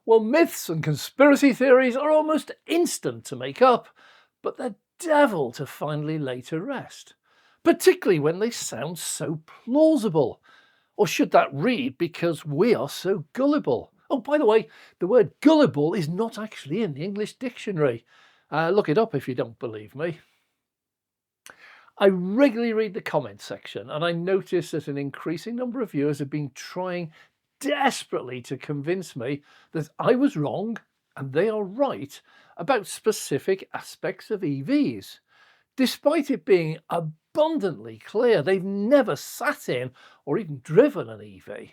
Well, myths and conspiracy theories are almost instant to make up, but they're devil to finally lay to rest, particularly when they sound so plausible. Or should that read because we are so gullible? Oh, by the way, the word gullible is not actually in the English dictionary. Look it up if you don't believe me. I regularly read the comments section, and I notice that an increasing number of viewers have been trying desperately to convince me that I was wrong and they are right about specific aspects of EVs, despite it being abundantly clear they've never sat in or even driven an EV.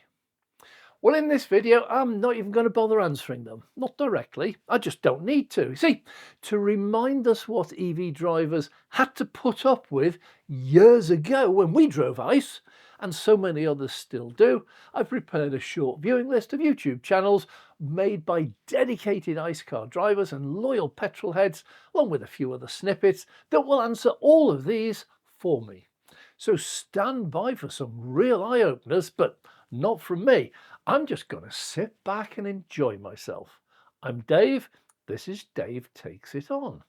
Well, in this video, I'm not even going to bother answering them. Not directly. I just don't need to. See, to remind us what EV drivers had to put up with years ago when we drove ICE, and so many others still do, I've prepared a short viewing list of YouTube channels made by dedicated ICE car drivers and loyal petrolheads, along with a few other snippets that will answer all of these for me. So stand by for some real eye-openers, but not from me. I'm just going to sit back and enjoy myself. I'm Dave. This is Dave Takes It On.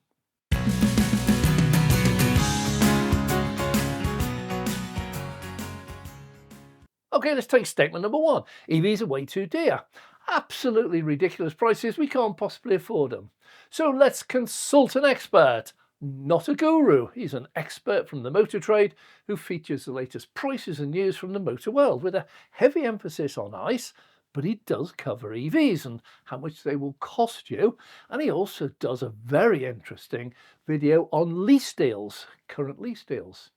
Okay, let's take statement number one. EVs are way too dear. Absolutely ridiculous prices. We can't possibly afford them. So let's consult an expert. Not a guru. He's an expert from the motor trade who features the latest prices and news from the motor world with a heavy emphasis on ICE, but he does cover EVs and how much they will cost you. And he also does a very interesting video on lease deals, current lease deals.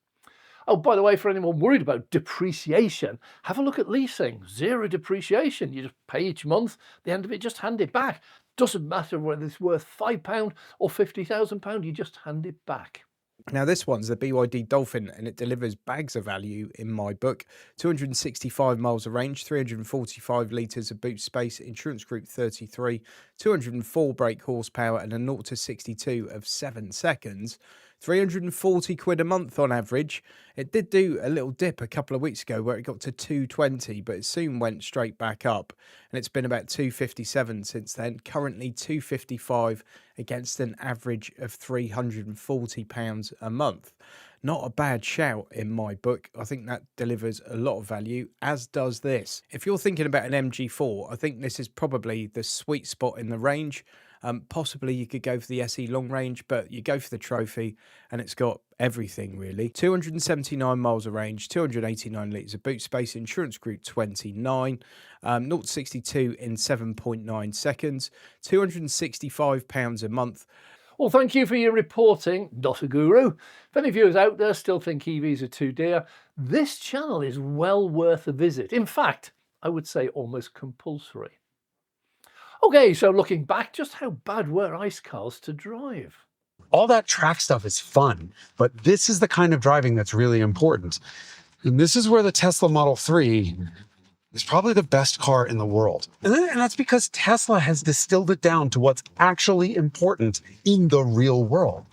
Oh, by the way, for anyone worried about depreciation, have a look at leasing. Zero depreciation. You just pay each month. At the end of it, just hand it back. Doesn't matter whether it's worth £5 or £50,000, you just hand it back. Now this one's the BYD Dolphin and it delivers bags of value in my book. 265 miles of range, 345 litres of boot space, insurance group 33, 204 brake horsepower and a 0 to 62 of 7 seconds. 340 quid a month on average. It did do a little dip a couple of weeks ago where it got to 220, but it soon went straight back up. And it's been about 257 since then, currently 255 against an average of £340 a month. Not a bad shout in my book. I think that delivers a lot of value, as does this. If you're thinking about an MG4, I think this is probably the sweet spot in the range. Possibly you could go for the SE long range, but you go for the trophy and it's got everything really. 279 miles of range, 289 litres of boot space, insurance group 29, 0 to 62 in 7.9 seconds, £265 a month. Well, thank you for your reporting, not a guru. If any viewers out there still think EVs are too dear, this channel is well worth a visit. In fact, I would say almost compulsory. Okay, so looking back, just how bad were ICE cars to drive? All that track stuff is fun, but this is the kind of driving that's really important. And this is where the Tesla Model 3 is probably the best car in the world. And that's because Tesla has distilled it down to what's actually important in the real world.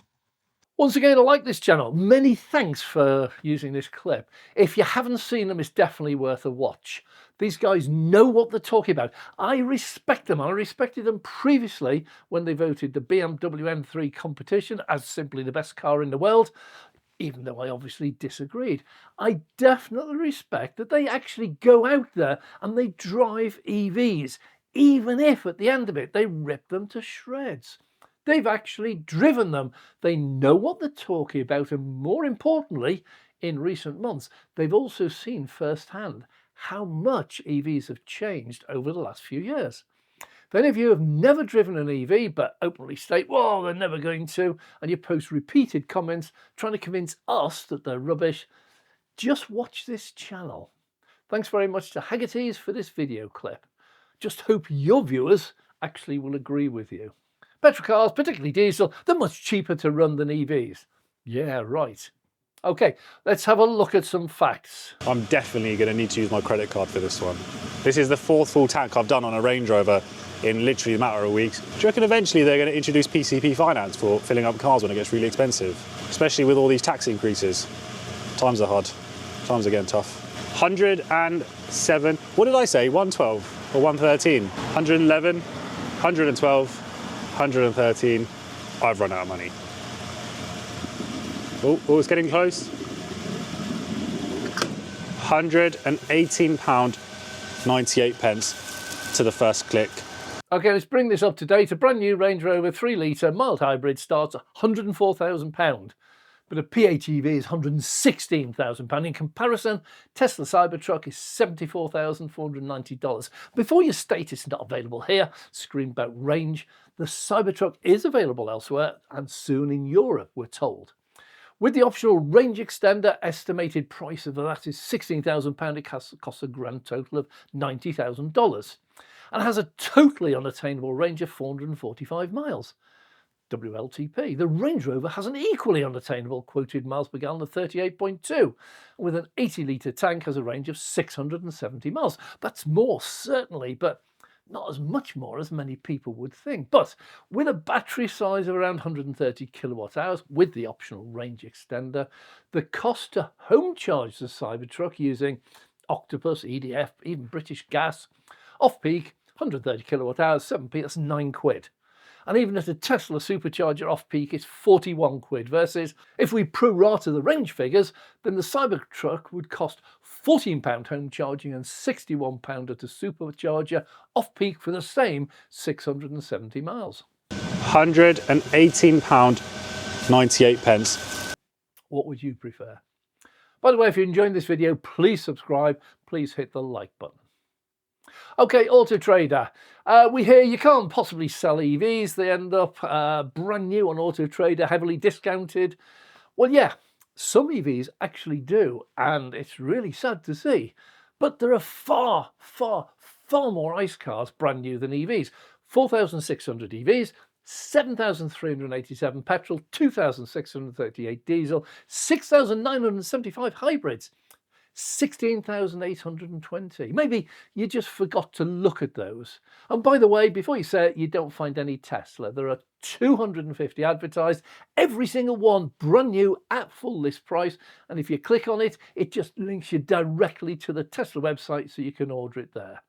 Once again, I like this channel. Many thanks for using this clip. If you haven't seen them, it's definitely worth a watch. These guys know what they're talking about. I respect them. I respected them previously when they voted the BMW M3 Competition as simply the best car in the world, even though I obviously disagreed. I definitely respect that they actually go out there and they drive EVs, even if at the end of it they rip them to shreds. They've actually driven them. They know what they're talking about, and more importantly, in recent months, they've also seen firsthand how much EVs have changed over the last few years. If any of you have never driven an EV but openly state, well, they're never going to, and you post repeated comments trying to convince us that they're rubbish, just watch this channel. Thanks very much to Haggerty's for this video clip. Just hope your viewers actually will agree with you. Petrol cars, particularly diesel, they're much cheaper to run than EVs. Yeah, right. Okay, let's have a look at some facts. I'm definitely going to need to use my credit card for this one. This is the 4th full tank I've done on a Range Rover in literally a matter of weeks. Do you reckon eventually they're going to introduce PCP finance for filling up cars when it gets really expensive? Especially with all these tax increases. Times are hard. Times are getting tough. 107, what did I say, 112 or 113? 111, 112, 113. I've run out of money. Oh, it's getting close. £118.98 to the first click. Okay, let's bring this up to date. A brand new Range Rover 3 litre mild hybrid starts at £104,000, but a PHEV is £116,000. In comparison, Tesla Cybertruck is $74,490. Before you state it's not available here, scream about range, the Cybertruck is available elsewhere and soon in Europe, we're told. With the optional range extender, estimated price of that is £16,000. It costs a grand total of $90,000 and has a totally unattainable range of 445 miles. WLTP. The Range Rover has an equally unattainable quoted miles per gallon of 38.2, with an 80-litre tank has a range of 670 miles. That's more, certainly, but not as much more as many people would think. But with a battery size of around 130 kilowatt hours, with the optional range extender, the cost to home charge the Cybertruck using Octopus, EDF, even British Gas, off-peak, 130 kilowatt hours, 7p, that's £9. And even at a Tesla supercharger off-peak, it's 41 quid, versus if we pro-rata the range figures, then the Cybertruck would cost £14 home charging and £61 at a supercharger off-peak for the same 670 miles. £118.98. What would you prefer? By the way, if you're enjoying this video, please subscribe, please hit the like button. Okay, Auto Trader. We hear you can't possibly sell EVs. They end up brand new on Auto Trader, heavily discounted. Well, yeah, some EVs actually do, and it's really sad to see. But there are far, far, far more ICE cars brand new than EVs. 4,600 EVs, 7,387 petrol, 2,638 diesel, 6,975 hybrids. 16,820. Maybe you just forgot to look at those. And by the way, before you say it, you don't find any Tesla. There are 250 advertised, every single one brand new at full list price. And if you click on it, it just links you directly to the Tesla website so you can order it there.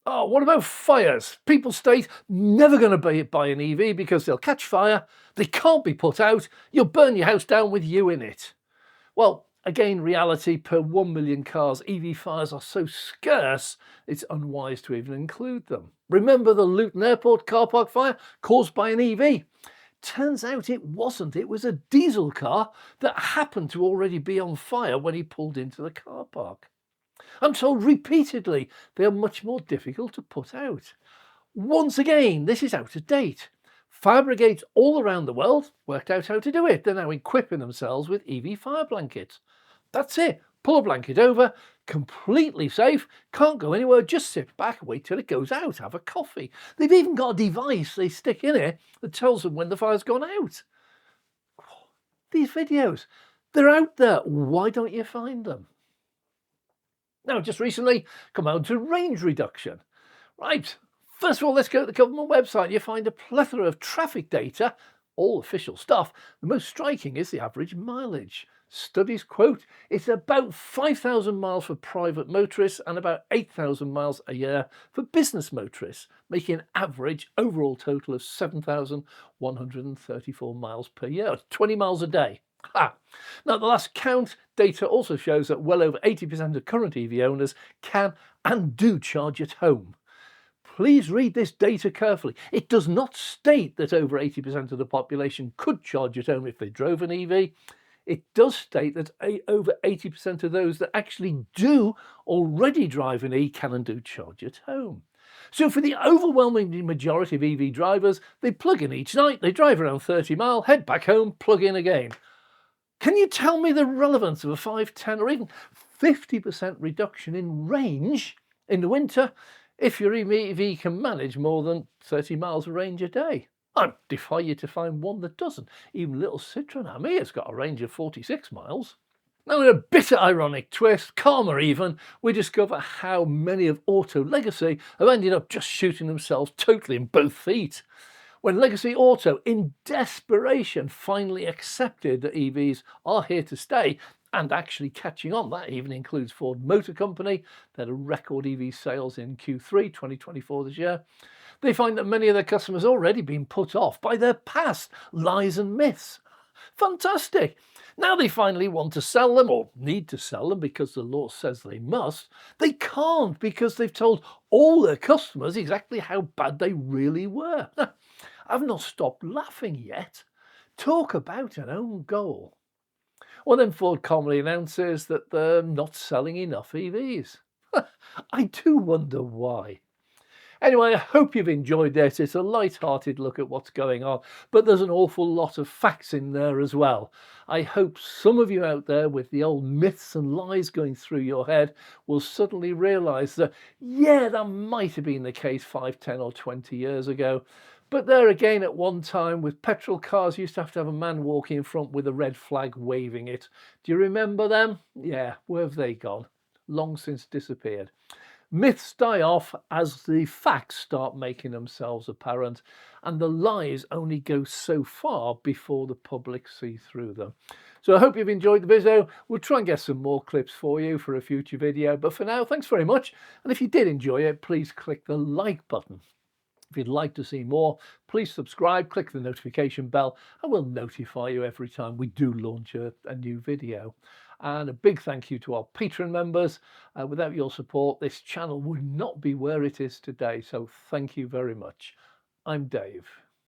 Oh, what about fires? People state never going to buy an EV because they'll catch fire, they can't be put out, you'll burn your house down with you in it. Well, again, reality, per 1 million cars, EV fires are so scarce, it's unwise to even include them. Remember the Luton Airport car park fire caused by an EV? Turns out it wasn't. It was a diesel car that happened to already be on fire when he pulled into the car park. I'm told repeatedly they are much more difficult to put out. Once again, this is out of date. Fire brigades all around the world worked out how to do it. They're now equipping themselves with EV fire blankets. That's it. Pull a blanket over, completely safe, can't go anywhere, just sit back, wait till it goes out, have a coffee. They've even got a device they stick in it that tells them when the fire's gone out. These videos, they're out there. Why don't you find them? Now, just recently, come on to range reduction. Right. First of all, let's go to the government website. You find a plethora of traffic data, all official stuff. The most striking is the average mileage. Studies quote, it's about 5,000 miles for private motorists and about 8,000 miles a year for business motorists, making an average overall total of 7,134 miles per year, 20 miles a day. Ha! Now, the last count data also shows that well over 80% of current EV owners can and do charge at home. Please read this data carefully. It does not state that over 80% of the population could charge at home if they drove an EV. It does state that over 80% of those that actually do already drive an E can and do charge at home. So for the overwhelming majority of EV drivers, they plug in each night, they drive around 30 miles, head back home, plug in again. Can you tell me the relevance of a 5, 10 or even 50% reduction in range in the winter if your EV can manage more than 30 miles of range a day? I defy you to find one that doesn't. Even little Citroën Ami has got a range of 46 miles. Now, in a bitter ironic twist, calmer even, we discover how many of Auto Legacy have ended up just shooting themselves totally in both feet. When Legacy Auto, in desperation, finally accepted that EVs are here to stay and actually catching on, that even includes Ford Motor Company, that had record EV sales in Q3 2024 this year, They find that many of their customers are already being put off by their past lies and myths. Fantastic! Now they finally want to sell them, or need to sell them because the law says they must. They can't because they've told all their customers exactly how bad they really were. I've not stopped laughing yet. Talk about an own goal. Well, then Ford calmly announces that they're not selling enough EVs. I do wonder why. Anyway, I hope you've enjoyed this. It's a light-hearted look at what's going on, but there's an awful lot of facts in there as well. I hope some of you out there with the old myths and lies going through your head will suddenly realise that, yeah, that might have been the case 5, 10 or 20 years ago. But there again, at one time, with petrol cars, you used to have a man walking in front with a red flag waving it. Do you remember them? Yeah, where have they gone? Long since disappeared. Myths die off as the facts start making themselves apparent, and the lies only go so far before the public see through them. So I hope you've enjoyed the video. We'll try and get some more clips for you for a future video, but for now, thanks very much. And if you did enjoy it, please click the like button. If you'd like to see more, please subscribe, click the notification bell, and we'll notify you every time we do launch a new video. And a big thank you to our Patreon members. Without your support, this channel would not be where it is today. So thank you very much. I'm Dave.